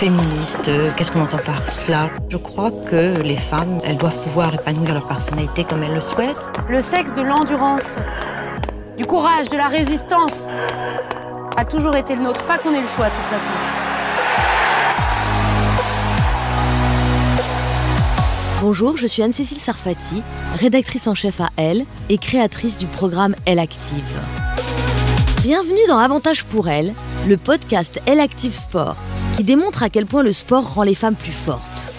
féministe, qu'est-ce qu'on entend par cela? Je crois que les femmes, elles doivent pouvoir épanouir leur personnalité comme elles le souhaitent. Le sexe de l'endurance, du courage, de la résistance a toujours été le nôtre, pas qu'on ait eu le choix de toute façon. Bonjour, je suis Anne-Cécile Sarfati, rédactrice en chef à Elle et créatrice du programme Elle Active. Bienvenue dans Avantage pour Elle, le podcast Elle Active Sport, qui démontre à quel point le sport rend les femmes plus fortes.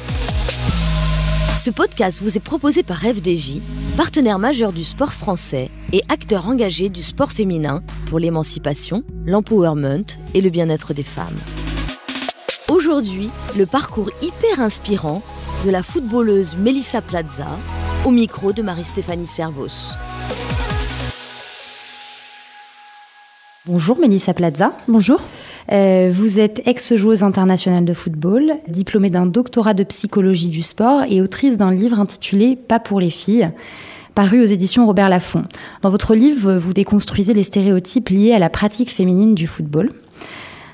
Ce podcast vous est proposé par FDJ, partenaire majeur du sport français et acteur engagé du sport féminin pour l'émancipation, l'empowerment et le bien-être des femmes. Aujourd'hui, le parcours hyper inspirant de la footballeuse Melissa Plaza au micro de Marie-Stéphanie Servos. Bonjour Melissa Plaza. Bonjour. Vous êtes ex-joueuse internationale de football, diplômée d'un doctorat de psychologie du sport et autrice d'un livre intitulé « Pas pour les filles », paru aux éditions Robert Laffont. Dans votre livre, vous déconstruisez les stéréotypes liés à la pratique féminine du football.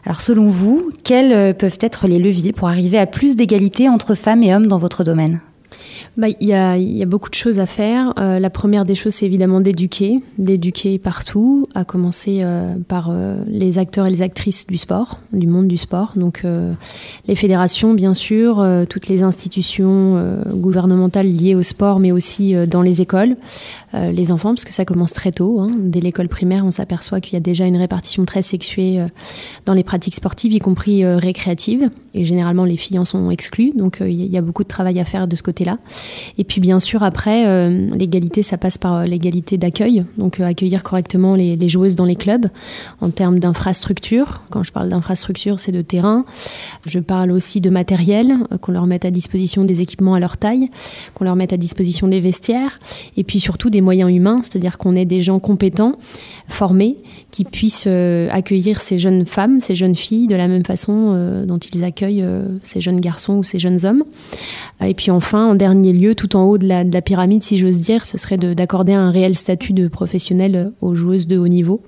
Alors selon vous, quels peuvent être les leviers pour arriver à plus d'égalité entre femmes et hommes dans votre domaine ? Il y a beaucoup de choses à faire. La première des choses, c'est évidemment d'éduquer partout, à commencer par les acteurs et les actrices du sport, du monde du sport. Donc les fédérations, bien sûr, toutes les institutions gouvernementales liées au sport, mais aussi dans les écoles, les enfants, parce que ça commence très tôt. Dès l'école primaire, on s'aperçoit qu'il y a déjà une répartition très sexuée dans les pratiques sportives, y compris récréatives. Et généralement, les filles en sont exclues. Donc il y a beaucoup de travail à faire de ce côté-là. Et puis bien sûr après l'égalité, ça passe par l'égalité d'accueil, donc accueillir correctement les joueuses dans les clubs en termes d'infrastructure. Quand je parle d'infrastructure, c'est de terrain. Je parle aussi de matériel, qu'on leur mette à disposition des équipements à leur taille, qu'on leur mette à disposition des vestiaires et puis surtout des moyens humains, c'est-à-dire qu'on ait des gens compétents, formés, qui puissent accueillir ces jeunes femmes, ces jeunes filles de la même façon dont ils accueillent ces jeunes garçons ou ces jeunes hommes. Et puis enfin, en dernier lieu, tout en haut de la pyramide, si j'ose dire, ce serait d'accorder un réel statut de professionnel aux joueuses de haut niveau,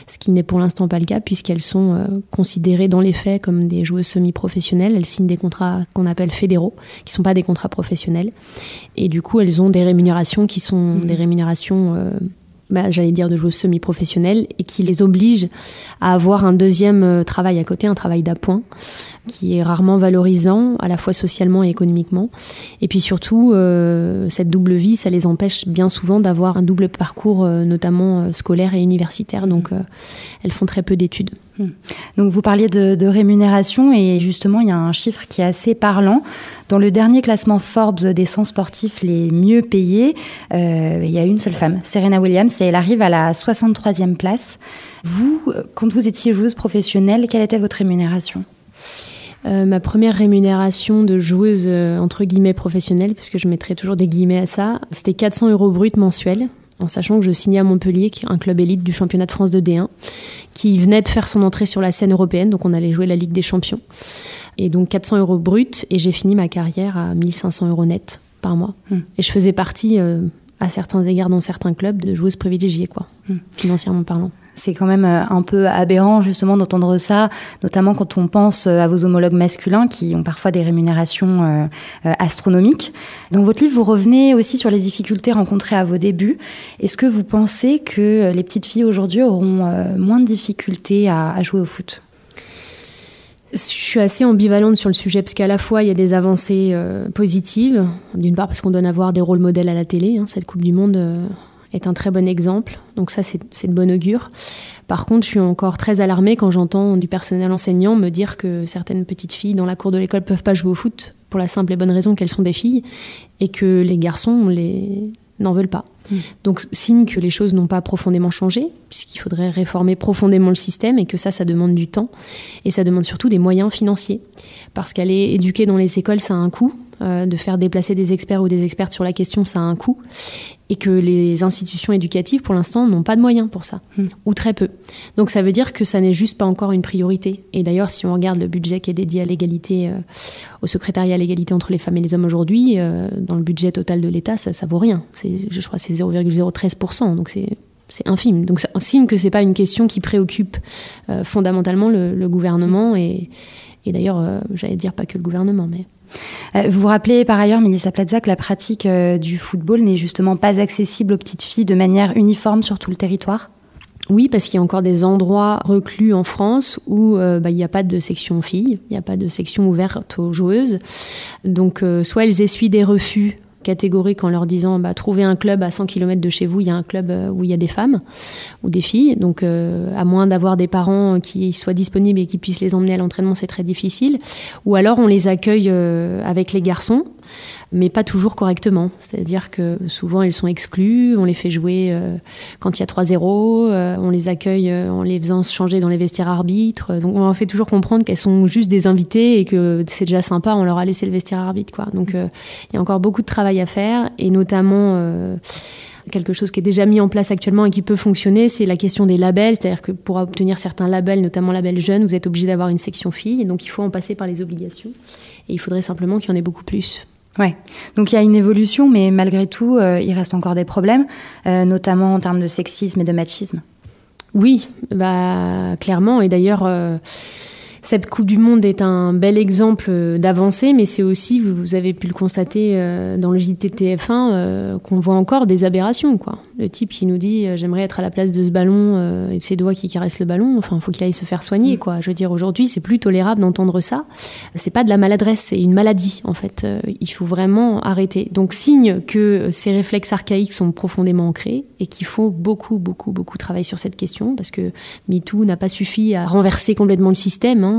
ce qui n'est pour l'instant pas le cas puisqu'elles sont considérées dans les faits comme des joueuses semi-professionnelles. Elles signent des contrats qu'on appelle fédéraux, qui ne sont pas des contrats professionnels. Et du coup, elles ont des rémunérations qui sont des rémunérations... j'allais dire de joueuses semi-professionnelles et qui les oblige à avoir un deuxième travail à côté, un travail d'appoint qui est rarement valorisant, à la fois socialement et économiquement. Et puis surtout, cette double vie, ça les empêche bien souvent d'avoir un double parcours, notamment scolaire et universitaire. Donc, elles font très peu d'études. Donc vous parliez de rémunération et justement il y a un chiffre qui est assez parlant. Dans le dernier classement Forbes des 100 sportifs les mieux payés, il y a une seule femme, Serena Williams, et elle arrive à la 63e place. Vous, quand vous étiez joueuse professionnelle, quelle était votre rémunération ? Ma première rémunération de joueuse entre guillemets professionnelle, puisque je mettrai toujours des guillemets à ça, c'était 400 € brut mensuels. En sachant que je signais à Montpellier, qui est un club élite du championnat de France de D1, qui venait de faire son entrée sur la scène européenne, donc on allait jouer la Ligue des Champions. Et donc 400 € brut, et j'ai fini ma carrière à 1500 € net par mois. Et je faisais partie, à certains égards dans certains clubs, de joueuses privilégiées, financièrement parlant. C'est quand même un peu aberrant justement d'entendre ça, notamment quand on pense à vos homologues masculins qui ont parfois des rémunérations astronomiques. Dans votre livre, vous revenez aussi sur les difficultés rencontrées à vos débuts. Est-ce que vous pensez que les petites filles aujourd'hui auront moins de difficultés à jouer au foot ? Je suis assez ambivalente sur le sujet parce qu'à la fois il y a des avancées positives, d'une part parce qu'on donne à voir des rôles modèles à la télé, cette Coupe du Monde est un très bon exemple, donc ça c'est de bon augure. Par contre, je suis encore très alarmée quand j'entends du personnel enseignant me dire que certaines petites filles dans la cour de l'école ne peuvent pas jouer au foot pour la simple et bonne raison qu'elles sont des filles et que les garçons n'en veulent pas. Donc, signe que les choses n'ont pas profondément changé, puisqu'il faudrait réformer profondément le système et que ça demande du temps. Et ça demande surtout des moyens financiers. Parce qu'aller éduquer dans les écoles, ça a un coût. De faire déplacer des experts ou des expertes sur la question, ça a un coût. Et que les institutions éducatives, pour l'instant, n'ont pas de moyens pour ça. Ou très peu. Donc, ça veut dire que ça n'est juste pas encore une priorité. Et d'ailleurs, si on regarde le budget qui est dédié à l'égalité, au secrétariat à l'égalité entre les femmes et les hommes aujourd'hui, dans le budget total de l'État, ça vaut rien. Je crois que c'est 0,013%. Donc, c'est infime. Donc, c'est un signe que c'est pas une question qui préoccupe fondamentalement le gouvernement et Et d'ailleurs, j'allais dire pas que le gouvernement, mais... Vous vous rappelez par ailleurs, Mélissa Plaza, que la pratique du football n'est justement pas accessible aux petites filles de manière uniforme sur tout le territoire ? Oui, parce qu'il y a encore des endroits reclus en France où il n'y a pas de section filles, il n'y a pas de section ouverte aux joueuses. Donc, soit elles essuient des refus catégoriques en leur disant trouvez un club à 100 km de chez vous, il y a un club où il y a des femmes ou des filles. Donc, à moins d'avoir des parents qui soient disponibles et qui puissent les emmener à l'entraînement, c'est très difficile. Ou alors, on les accueille avec les garçons, mais pas toujours correctement. C'est-à-dire que souvent, elles sont exclues, on les fait jouer quand il y a 3-0, on les accueille en les faisant se changer dans les vestiaires arbitres. Donc, on leur fait toujours comprendre qu'elles sont juste des invités et que c'est déjà sympa, on leur a laissé le vestiaire arbitre, quoi. Donc, il y a encore beaucoup de travail à faire, et notamment... quelque chose qui est déjà mis en place actuellement et qui peut fonctionner, c'est la question des labels. C'est-à-dire que pour obtenir certains labels, notamment label jeune, vous êtes obligé d'avoir une section filles, donc il faut en passer par les obligations. Et il faudrait simplement qu'il y en ait beaucoup plus. Ouais. Donc il y a une évolution, mais malgré tout, il reste encore des problèmes, notamment en termes de sexisme et de machisme. Oui, clairement. Et d'ailleurs, cette Coupe du Monde est un bel exemple d'avancée, mais c'est aussi, vous avez pu le constater dans le JT TF1, qu'on voit encore des aberrations, quoi. Le type qui nous dit « j'aimerais être à la place de ce ballon et de ses doigts qui caressent le ballon », enfin, il faut qu'il aille se faire soigner, quoi. Je veux dire, aujourd'hui, c'est plus tolérable d'entendre ça. C'est pas de la maladresse, c'est une maladie, en fait. Il faut vraiment arrêter. Donc, signe que ces réflexes archaïques sont profondément ancrés et qu'il faut beaucoup, beaucoup, beaucoup travailler sur cette question, parce que MeToo n'a pas suffi à renverser complètement le système, hein.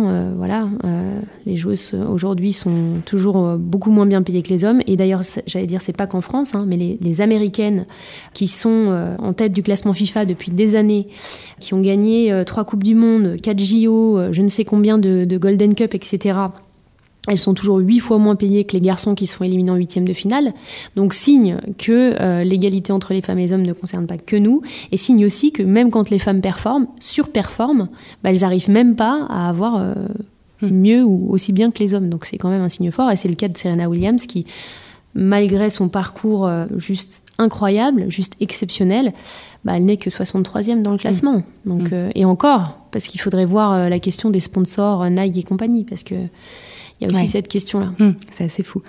Les joueuses aujourd'hui sont toujours beaucoup moins bien payées que les hommes, et d'ailleurs j'allais dire c'est pas qu'en France, hein, mais les Américaines qui sont en tête du classement FIFA depuis des années, qui ont gagné 3 Coupes du Monde, 4 JO, je ne sais combien de Golden Cup, etc., elles sont toujours 8 fois moins payées que les garçons qui se font éliminer en 8e de finale. Donc signe que l'égalité entre les femmes et les hommes ne concerne pas que nous, et signe aussi que même quand les femmes surperforment, elles n'arrivent même pas à avoir mieux ou aussi bien que les hommes. Donc c'est quand même un signe fort, et c'est le cas de Serena Williams qui, malgré son parcours juste incroyable, juste exceptionnel, elle n'est que 63e dans le classement. Donc, et encore, parce qu'il faudrait voir la question des sponsors Nike et compagnie, parce que il y a aussi cette question-là. C'est assez fou.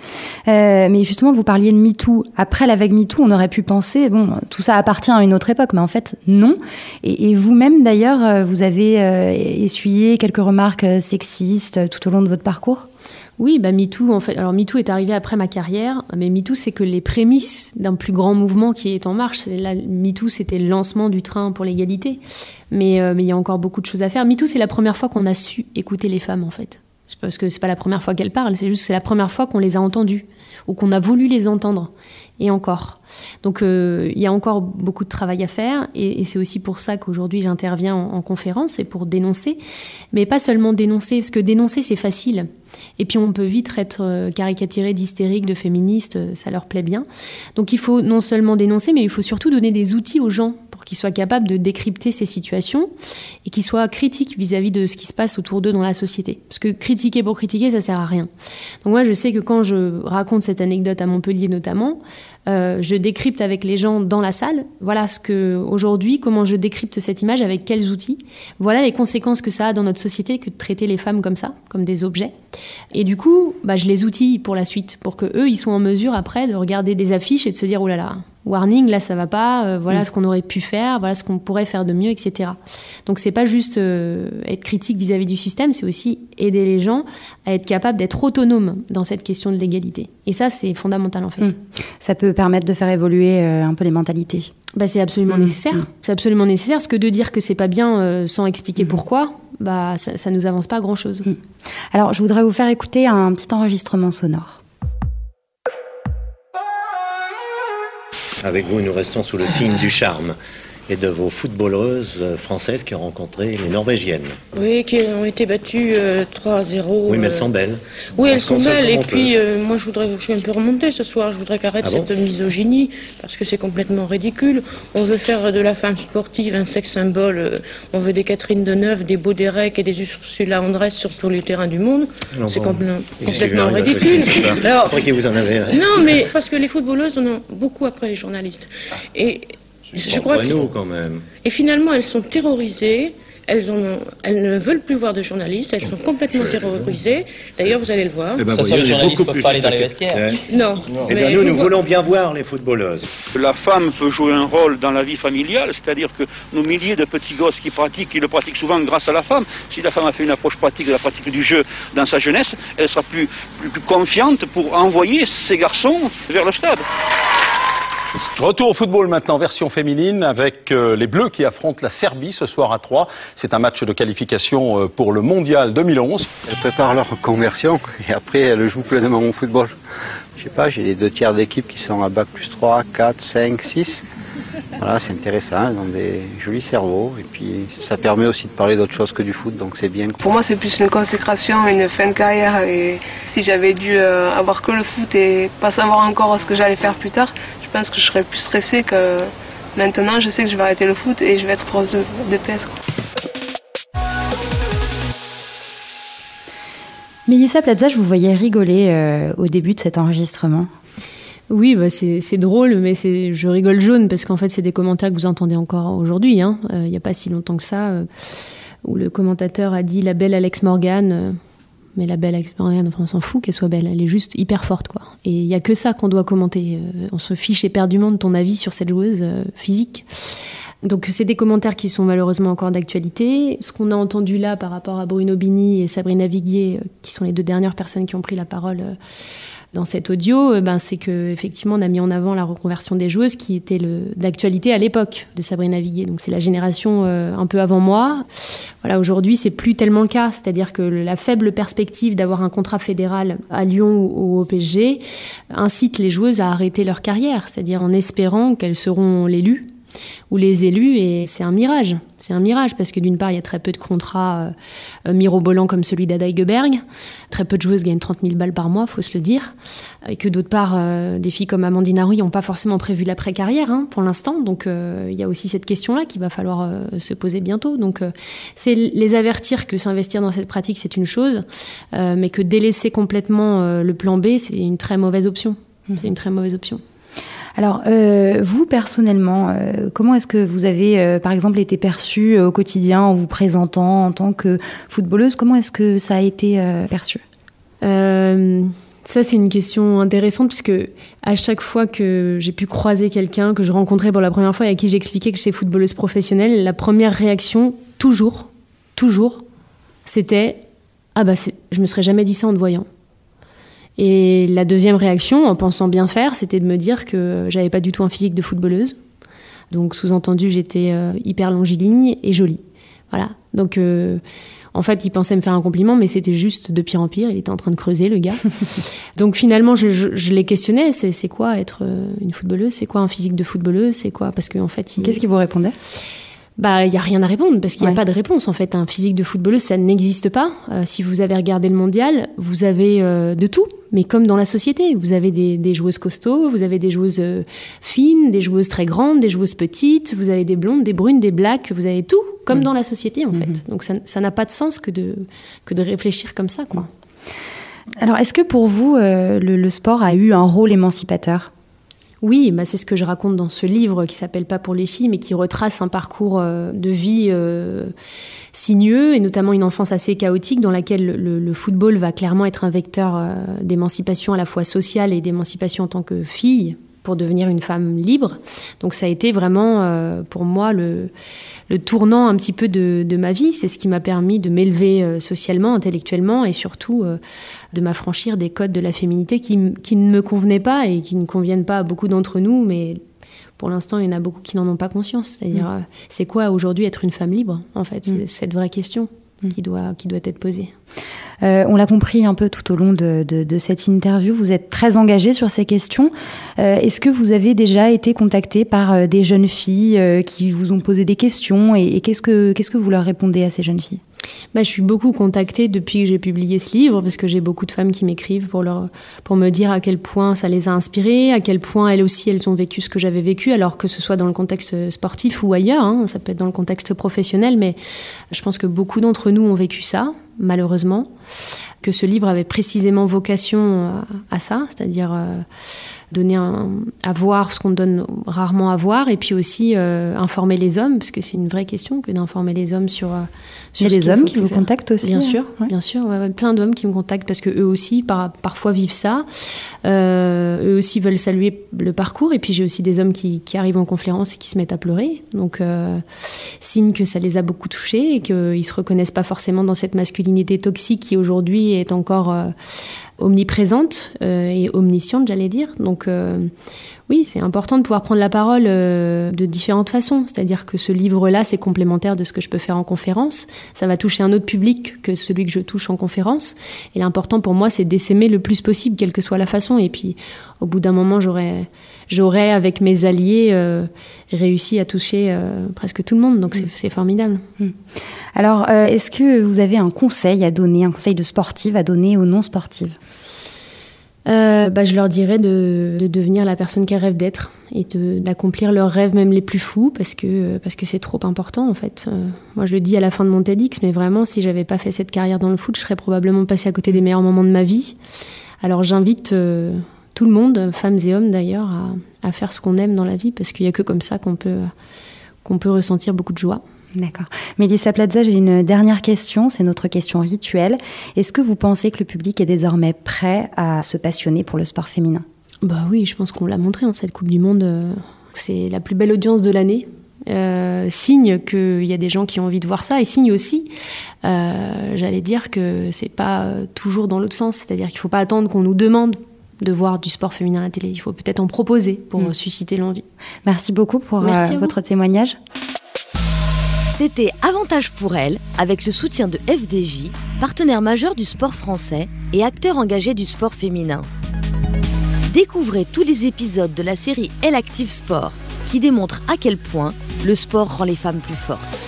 Mais justement, vous parliez de MeToo. Après la vague MeToo, on aurait pu penser, tout ça appartient à une autre époque, mais en fait, non. Et vous-même, d'ailleurs, vous avez essuyé quelques remarques sexistes tout au long de votre parcours ? Oui, MeToo, en fait. Alors, MeToo est arrivé après ma carrière, mais MeToo, c'est que les prémices d'un plus grand mouvement qui est en marche. Là, MeToo, c'était le lancement du train pour l'égalité. Mais il y a encore beaucoup de choses à faire. MeToo, c'est la première fois qu'on a su écouter les femmes, en fait. C'est parce que c'est pas la première fois qu'elles parlent, c'est juste que c'est la première fois qu'on les a entendues, ou qu'on a voulu les entendre, et encore. Donc il y a encore beaucoup de travail à faire, et c'est aussi pour ça qu'aujourd'hui j'interviens en conférence, c'est pour dénoncer, mais pas seulement dénoncer, parce que dénoncer c'est facile, et puis on peut vite être caricaturé d'hystérique, de féministe, ça leur plaît bien. Donc il faut non seulement dénoncer, mais il faut surtout donner des outils aux gens pour qu'ils soient capables de décrypter ces situations et qu'ils soient critiques vis-à-vis de ce qui se passe autour d'eux dans la société. Parce que critiquer pour critiquer, ça sert à rien. Donc moi, je sais que quand je raconte cette anecdote à Montpellier notamment, je décrypte avec les gens dans la salle, voilà ce que aujourd'hui, comment je décrypte cette image, avec quels outils. Voilà les conséquences que ça a dans notre société que de traiter les femmes comme ça, comme des objets. Et du coup, je les outille pour la suite, pour que eux, ils soient en mesure après de regarder des affiches et de se dire, oh là là, warning, là ça va pas, voilà ce qu'on aurait pu faire, voilà ce qu'on pourrait faire de mieux, etc. Donc c'est pas juste être critique vis-à-vis du système, c'est aussi aider les gens à être capables d'être autonomes dans cette question de l'égalité. Et ça, c'est fondamental en fait. Ça peut permettre de faire évoluer un peu les mentalités. C'est absolument nécessaire. C'est absolument nécessaire, parce que de dire que c'est pas bien sans expliquer pourquoi, ça nous avance pas grand-chose. Alors, je voudrais vous faire écouter un petit enregistrement sonore. Avec vous, nous restons sous le signe du charme et de vos footballeuses françaises qui ont rencontré les Norvégiennes. Oui, qui ont été battues 3-0. Oui, mais elles sont belles. Oui, elles sont belles. Et puis, moi, je suis un peu remontée ce soir. Je voudrais qu'arrête cette misogynie, parce que c'est complètement ridicule. On veut faire de la femme sportive un sexe symbole. On veut des Catherine Deneuve, des Baudérec et des Ursula Andress sur tous les terrains du monde. C'est complètement ridicule. Alors, après que vous en avez... Non, mais parce que les footballeuses en ont beaucoup après les journalistes. Et je crois nous, quand même. Et finalement, elles sont terrorisées, elles ne veulent plus voir de journalistes, elles sont complètement terrorisées. D'ailleurs, vous allez le voir. Ça, les journalistes peuvent pas aller dans les vestiaires. Non. Eh bien, nous voulons bien voir les footballeuses. La femme peut jouer un rôle dans la vie familiale, c'est-à-dire que nos milliers de petits gosses qui le pratiquent souvent grâce à la femme. Si la femme a fait une approche pratique de la pratique du jeu dans sa jeunesse, elle sera plus confiante pour envoyer ses garçons vers le stade. Retour au football maintenant, version féminine, avec les Bleus qui affrontent la Serbie ce soir à 3. C'est un match de qualification pour le Mondial 2011. Elles préparent leur conversion et après elles jouent pleinement au football. Je sais pas, j'ai les 2/3 d'équipes qui sont à bac plus 3, 4, 5, 6. Voilà, c'est intéressant, elles ont des jolis cerveaux et puis ça permet aussi de parler d'autre chose que du foot, donc c'est bien. Pour moi, c'est plus une consécration, une fin de carrière, et si j'avais dû avoir que le foot et pas savoir encore ce que j'allais faire plus tard, je pense que je serais plus stressée que maintenant. Je sais que je vais arrêter le foot et je vais être prof de PS. Mélissa Plaza, je vous voyais rigoler au début de cet enregistrement. Oui, bah c'est drôle, mais je rigole jaune parce qu'en fait, c'est des commentaires que vous entendez encore aujourd'hui. Il n'y a pas si longtemps que ça, où le commentateur a dit la belle Alex Morgan. Mais la belle Alex Morgan, on s'en fout qu'elle soit belle. Elle est juste hyper forte, quoi. Et il n'y a que ça qu'on doit commenter. On se fiche éperdument de ton avis sur cette joueuse physique. Donc c'est des commentaires qui sont malheureusement encore d'actualité. Ce qu'on a entendu là par rapport à Bruno Bini et Sabrina Viguier, qui sont les deux dernières personnes qui ont pris la parole dans cet audio, c'est qu'effectivement on a mis en avant la reconversion des joueuses qui était d'actualité à l'époque de Sabrina Viguier. Donc c'est la génération un peu avant moi. Voilà, aujourd'hui c'est plus tellement le cas, c'est-à-dire que la faible perspective d'avoir un contrat fédéral à Lyon ou au PSG incite les joueuses à arrêter leur carrière, c'est-à-dire en espérant qu'elles seront l'élu ou les élus, et c'est un mirage. C'est un mirage parce que d'une part, il y a très peu de contrats mirobolants comme celui d'Ada Hegerberg. Très peu de joueuses gagnent 30 000 balles par mois, il faut se le dire. Et que d'autre part, des filles comme Amandine Harouy n'ont pas forcément prévu l'après-carrière pour l'instant. Donc il y a aussi cette question-là qu'il va falloir se poser bientôt. Donc c'est les avertir que s'investir dans cette pratique, c'est une chose, mais que délaisser complètement le plan B, c'est une très mauvaise option. C'est une très mauvaise option. Alors, vous, personnellement, comment est-ce que vous avez, par exemple, été perçue au quotidien en vous présentant en tant que footballeuse? Comment est-ce que ça a été perçu? Ça, c'est une question intéressante puisque à chaque fois que j'ai pu croiser quelqu'un que je rencontrais pour la première fois et à qui j'expliquais que j'étais footballeuse professionnelle, la première réaction, toujours, c'était « Ah bah, je me serais jamais dit ça en te voyant ». Et la deuxième réaction, en pensant bien faire, c'était de me dire que j'avais pas du tout un physique de footballeuse. Donc, sous-entendu, j'étais hyper longiligne et jolie. Voilà. Donc, en fait, il pensait me faire un compliment, mais c'était juste de pire en pire. Il était en train de creuser, le gars. Donc, finalement, je les questionnais. C'est quoi être une footballeuse? C'est quoi un physique de footballeuse? C'est quoi? Parce qu'en fait, Qu'est-ce qu'il vous répondait? Il n'y a rien à répondre parce qu'il n'y a pas de réponse en fait. Un physique de footballeuse, ça n'existe pas. Si vous avez regardé le mondial, vous avez de tout, mais comme dans la société. Vous avez des joueuses costauds, vous avez des joueuses fines, des joueuses très grandes, des joueuses petites, vous avez des blondes, des brunes, des blacks, vous avez tout, comme dans la société en fait. Donc ça n'a pas de sens que de réfléchir comme ça, quoi. Alors est-ce que pour vous, le sport a eu un rôle émancipateur ? Oui, c'est ce que je raconte dans ce livre qui s'appelle Pas pour les filles, mais qui retrace un parcours de vie sinueux et notamment une enfance assez chaotique dans laquelle le football va clairement être un vecteur d'émancipation à la fois sociale et d'émancipation en tant que fille pour devenir une femme libre. Donc ça a été vraiment pour moi le tournant un petit peu de ma vie. C'est ce qui m'a permis de m'élever socialement, intellectuellement et surtout de m'affranchir des codes de la féminité qui ne me convenaient pas et qui ne conviennent pas à beaucoup d'entre nous, mais pour l'instant, il y en a beaucoup qui n'en ont pas conscience. C'est-à-dire, c'est quoi aujourd'hui être une femme libre, en fait? C'est cette vraie question qui doit être posée. On l'a compris un peu tout au long de cette interview, vous êtes très engagée sur ces questions. Est-ce que vous avez déjà été contactée par des jeunes filles qui vous ont posé des questions et qu'est-ce que vous leur répondez à ces jeunes filles? Je suis beaucoup contactée depuis que j'ai publié ce livre parce que j'ai beaucoup de femmes qui m'écrivent pour me dire à quel point ça les a inspirées, à quel point elles aussi elles ont vécu ce que j'avais vécu, alors que ce soit dans le contexte sportif ou ailleurs, ça peut être dans le contexte professionnel, mais je pense que beaucoup d'entre nous ont vécu ça, malheureusement, que ce livre avait précisément vocation à ça, c'est-à-dire donner à voir ce qu'on donne rarement à voir, et puis aussi informer les hommes, parce que c'est une vraie question que d'informer les hommes sur il y a des hommes qui vous contactent aussi. Bien sûr, plein d'hommes qui me contactent parce que eux aussi parfois vivent ça. Eux aussi veulent saluer le parcours, et puis j'ai aussi des hommes qui arrivent en conférence et qui se mettent à pleurer, donc signe que ça les a beaucoup touchés et qu'ils se reconnaissent pas forcément dans cette masculinité toxique qui aujourd'hui est encore omniprésente et omnisciente, j'allais dire. Donc oui, c'est important de pouvoir prendre la parole de différentes façons. C'est-à-dire que ce livre-là, c'est complémentaire de ce que je peux faire en conférence. Ça va toucher un autre public que celui que je touche en conférence. Et l'important pour moi, c'est d'essaimer le plus possible, quelle que soit la façon. Et puis, au bout d'un moment, j'aurais avec mes alliés, réussi à toucher presque tout le monde. Donc, c'est formidable. Alors, est-ce que vous avez un conseil à donner, un conseil de sportive à donner aux non-sportives ? Je leur dirais de devenir la personne qu'elles rêvent d'être et d'accomplir leurs rêves, même les plus fous, parce que c'est trop important en fait. Moi je le dis à la fin de mon TEDx, mais vraiment si j'avais pas fait cette carrière dans le foot, je serais probablement passée à côté des meilleurs moments de ma vie. Alors j'invite tout le monde, femmes et hommes d'ailleurs, à faire ce qu'on aime dans la vie, parce qu'il y a que comme ça qu'on peut ressentir beaucoup de joie. D'accord. Mélissa Plaza, j'ai une dernière question, c'est notre question rituelle. Est-ce que vous pensez que le public est désormais prêt à se passionner pour le sport féminin ? Bah oui, je pense qu'on l'a montré en cette Coupe du Monde. C'est la plus belle audience de l'année. Signe qu'il y a des gens qui ont envie de voir ça, et signe aussi, j'allais dire que c'est pas toujours dans l'autre sens, c'est-à-dire qu'il faut pas attendre qu'on nous demande de voir du sport féminin à la télé. Il faut peut-être en proposer pour susciter l'envie. Merci beaucoup pour votre témoignage. C'était Avantage pour elle, avec le soutien de FDJ, partenaire majeur du sport français et acteur engagé du sport féminin. Découvrez tous les épisodes de la série Elle Active Sport, qui démontre à quel point le sport rend les femmes plus fortes.